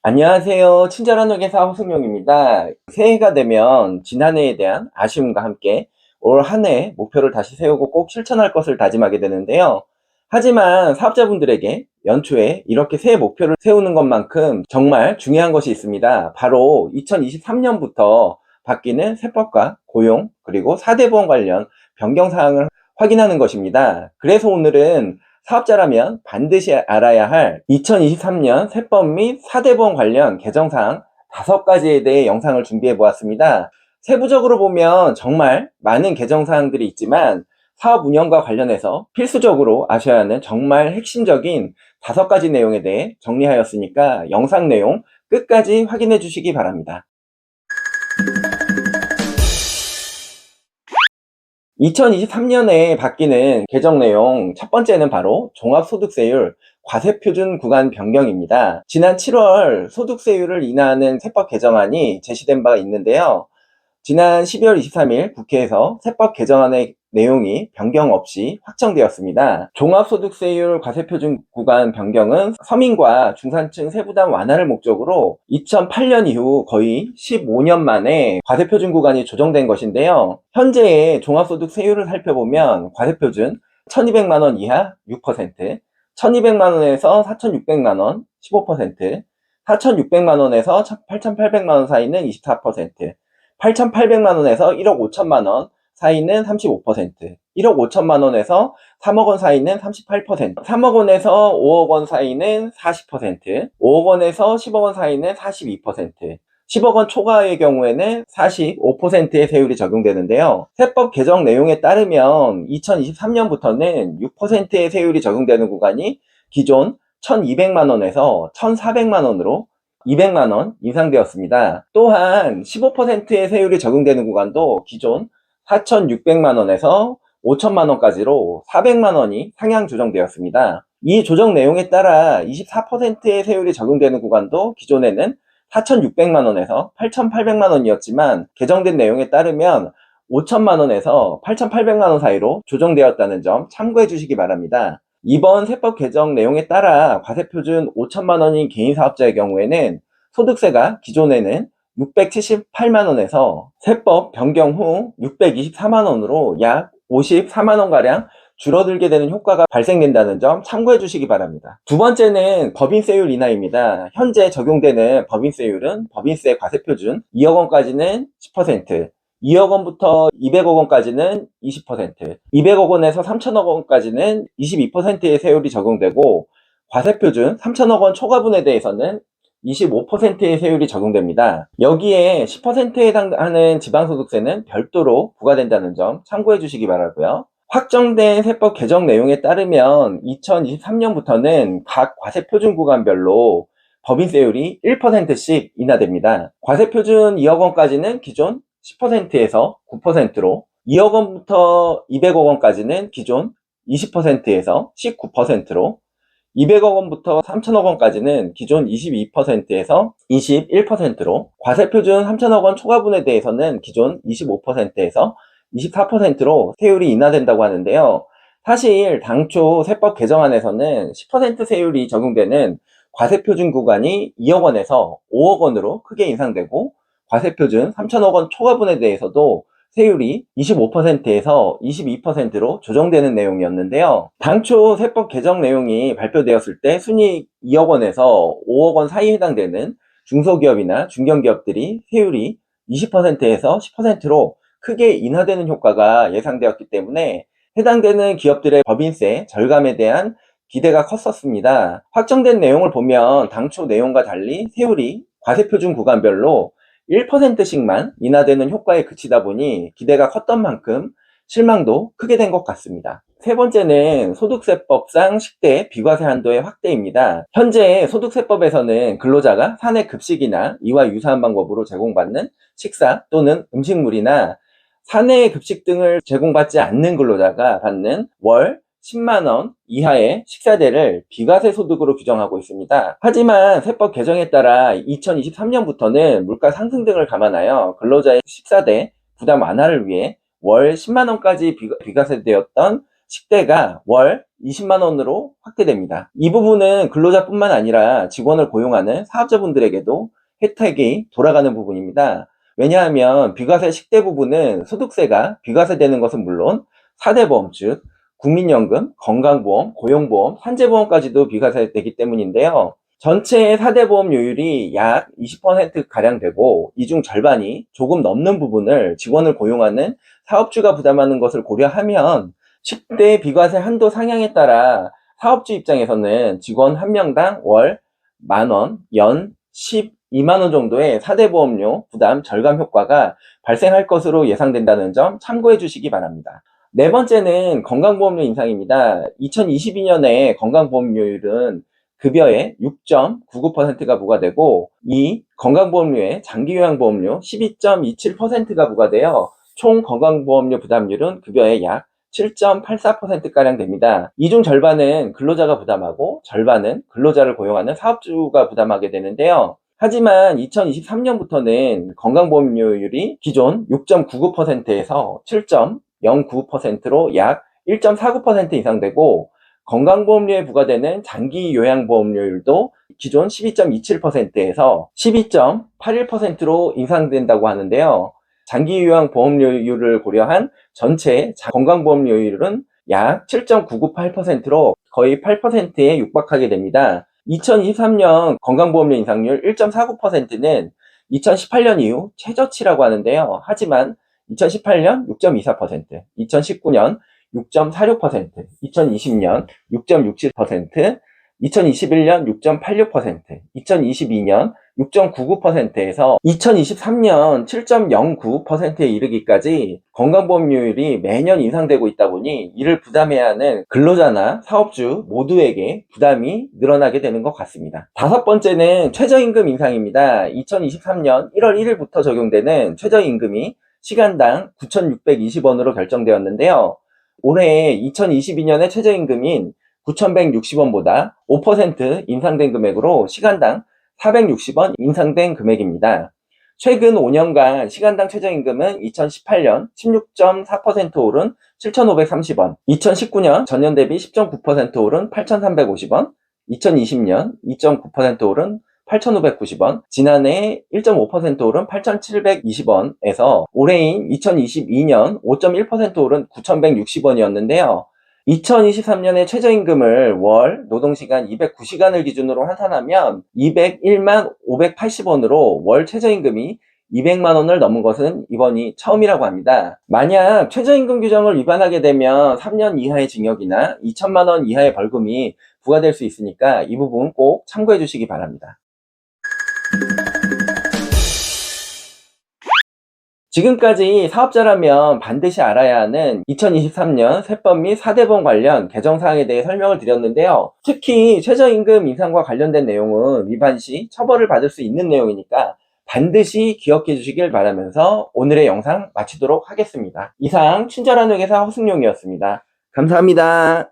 안녕하세요. 친절한 회계사 허승용입니다. 새해가 되면 지난해에 대한 아쉬움과 함께 올 한 해 목표를 다시 세우고 꼭 실천할 것을 다짐하게 되는데요. 하지만 사업자분들에게 연초에 이렇게 새해 목표를 세우는 것만큼 정말 중요한 것이 있습니다. 바로 2023년부터 바뀌는 세법과 고용 그리고 4대 보험 관련 변경 사항을 확인하는 것입니다. 그래서 오늘은 사업자라면 반드시 알아야 할 2023년 세법 및 4대 보험 관련 개정사항 5가지에 대해 영상을 준비해 보았습니다. 세부적으로 보면 정말 많은 개정사항들이 있지만 사업 운영과 관련해서 필수적으로 아셔야 하는 정말 핵심적인 5가지 내용에 대해 정리하였으니까 영상 내용 끝까지 확인해 주시기 바랍니다. 2023년에 바뀌는 개정 내용 첫 번째는 바로 종합소득세율 과세표준 구간 변경입니다. 지난 7월 소득세율을 인하하는 세법 개정안이 제시된 바가 있는데요. 지난 12월 23일 국회에서 세법 개정안의 내용이 변경 없이 확정되었습니다. 종합소득세율 과세표준 구간 변경은 서민과 중산층 세부담 완화를 목적으로 2008년 이후 거의 15년 만에 과세표준 구간이 조정된 것인데요. 현재의 종합소득세율을 살펴보면 과세표준 1200만원 이하 6%, 1200만원에서 4600만원 15%, 4600만원에서 8800만원 사이는 24%, 8,800만원에서 1억 5천만원 사이는 35%, 1억 5천만원에서 3억원 사이는 38%, 3억원에서 5억원 사이는 40%, 5억원에서 10억원 사이는 42%, 10억원 초과의 경우에는 45%의 세율이 적용되는데요. 세법 개정 내용에 따르면 2023년부터는 6%의 세율이 적용되는 구간이 기존 1,200만원에서 1,400만원으로 200만원 인상되었습니다. 또한 15%의 세율이 적용되는 구간도 기존 4,600만원에서 5천만원까지로 400만원이 상향 조정되었습니다. 이 조정 내용에 따라 24%의 세율이 적용되는 구간도 기존에는 4,600만원에서 8,800만원이었지만 개정된 내용에 따르면 5천만원에서 8,800만원 사이로 조정되었다는 점 참고해 주시기 바랍니다. 이번 세법 개정 내용에 따라 과세표준 5천만원인 개인 사업자의 경우에는 소득세가 기존에는 678만원에서 세법 변경 후 624만원으로 약 54만원가량 줄어들게 되는 효과가 발생된다는 점 참고해 주시기 바랍니다. 두 번째는 법인세율 인하입니다. 현재 적용되는 법인세율은 법인세 과세표준 2억원까지는 10%, 2억원부터 200억원까지는 20%, 200억원에서 3천억원까지는 22%의 세율이 적용되고 과세표준 3천억원 초과분에 대해서는 25%의 세율이 적용됩니다. 여기에 10%에 해당하는 지방소득세는 별도로 부과된다는 점 참고해 주시기 바라고요. 확정된 세법 개정 내용에 따르면 2023년부터는 각 과세표준 구간별로 법인세율이 1%씩 인하됩니다. 과세표준 2억원까지는 기존 10%에서 9%로, 2억원부터 200억원까지는 기존 20%에서 19%로, 200억원부터 3천억원까지는 기존 22%에서 21%로, 과세표준 3천억원 초과분에 대해서는 기존 25%에서 24%로 세율이 인하된다고 하는데요. 사실 당초 세법 개정안에서는 10% 세율이 적용되는 과세표준 구간이 2억원에서 5억원으로 크게 인상되고 과세표준 3천억원 초과분에 대해서도 세율이 25%에서 22%로 조정되는 내용이었는데요. 당초 세법 개정 내용이 발표되었을 때 순이익 2억원에서 5억원 사이에 해당되는 중소기업이나 중견기업들이 세율이 20%에서 10%로 크게 인하되는 효과가 예상되었기 때문에 해당되는 기업들의 법인세 절감에 대한 기대가 컸었습니다. 확정된 내용을 보면 당초 내용과 달리 세율이 과세표준 구간별로 1%씩만 인하되는 효과에 그치다 보니 기대가 컸던 만큼 실망도 크게 된 것 같습니다. 세 번째는 소득세법상 10대 비과세 한도의 확대입니다. 현재 소득세법에서는 근로자가 사내 급식이나 이와 유사한 방법으로 제공받는 식사 또는 음식물이나 사내 급식 등을 제공받지 않는 근로자가 받는 월 10만원 이하의 식사대를 비과세 소득으로 규정하고 있습니다. 하지만 세법 개정에 따라 2023년부터는 물가 상승 등을 감안하여 근로자의 식사대 부담 완화를 위해 월 10만원까지 비과세되었던 식대가 월 20만 원으로 확대됩니다. 이 부분은 근로자뿐만 아니라 직원을 고용하는 사업자분들에게도 혜택이 돌아가는 부분입니다. 왜냐하면 비과세 식대 부분은 소득세가 비과세되는 것은 물론 4대 보험, 즉 국민연금, 건강보험, 고용보험, 산재보험까지도 비과세되기 때문인데요. 전체 4대 보험료율이 약 20%가량 되고, 이 중 절반이 조금 넘는 부분을 직원을 고용하는 사업주가 부담하는 것을 고려하면 10대 비과세 한도 상향에 따라 사업주 입장에서는 직원 한 명당 월 만원, 연 12만 원 정도의 4대 보험료 부담 절감 효과가 발생할 것으로 예상된다는 점 참고해 주시기 바랍니다. 네 번째는 건강보험료 인상입니다. 2022년에 건강보험료율은 급여의 6.99%가 부과되고, 이 건강보험료에 장기요양보험료 12.27%가 부과되어 총 건강보험료 부담률은 급여의 약 7.84%가량 됩니다. 이 중 절반은 근로자가 부담하고 절반은 근로자를 고용하는 사업주가 부담하게 되는데요. 하지만 2023년부터는 건강보험료율이 기존 6.99%에서 7.09%로 약 1.49% 인상되고, 건강보험료에 부과되는 장기요양보험료율도 기존 12.27%에서 12.81%로 인상된다고 하는데요. 장기요양보험료율을 고려한 전체 건강보험료율은 약 7.998%로 거의 8%에 육박하게 됩니다. 2023년 건강보험료 인상률 1.49%는 2018년 이후 최저치라고 하는데요. 하지만 2018년 6.24%, 2019년 6.46%, 2020년 6.67%, 2021년 6.86%, 2022년 6.99%에서 2023년 7.09%에 이르기까지 건강보험료율이 매년 인상되고 있다 보니 이를 부담해야 하는 근로자나 사업주 모두에게 부담이 늘어나게 되는 것 같습니다. 다섯 번째는 최저임금 인상입니다. 2023년 1월 1일부터 적용되는 최저임금이 시간당 9,620원으로 결정되었는데요. 올해 2022년의 최저임금인 9,160원보다 5% 인상된 금액으로 시간당 460원 인상된 금액입니다. 최근 5년간 시간당 최저임금은 2018년 16.4% 오른 7,530원, 2019년 전년 대비 10.9% 오른 8,350원, 2020년 2.9% 오른 8,590원, 지난해 1.5% 오른 8,720원에서 올해인 2022년 5.1% 오른 9,160원이었는데요. 2023년에 최저임금을 월 노동시간 209시간을 기준으로 환산하면 201만 580원으로 월 최저임금이 200만 원을 넘은 것은 이번이 처음이라고 합니다. 만약 최저임금 규정을 위반하게 되면 3년 이하의 징역이나 2천만 원 이하의 벌금이 부과될 수 있으니까 이 부분 꼭 참고해 주시기 바랍니다. 지금까지 사업자라면 반드시 알아야 하는 2023년 세법 및 4대보험 관련 개정사항에 대해 설명을 드렸는데요. 특히 최저임금 인상과 관련된 내용은 위반 시 처벌을 받을 수 있는 내용이니까 반드시 기억해 주시길 바라면서 오늘의 영상 마치도록 하겠습니다. 이상 친절한 회계사 허승용이었습니다. 감사합니다.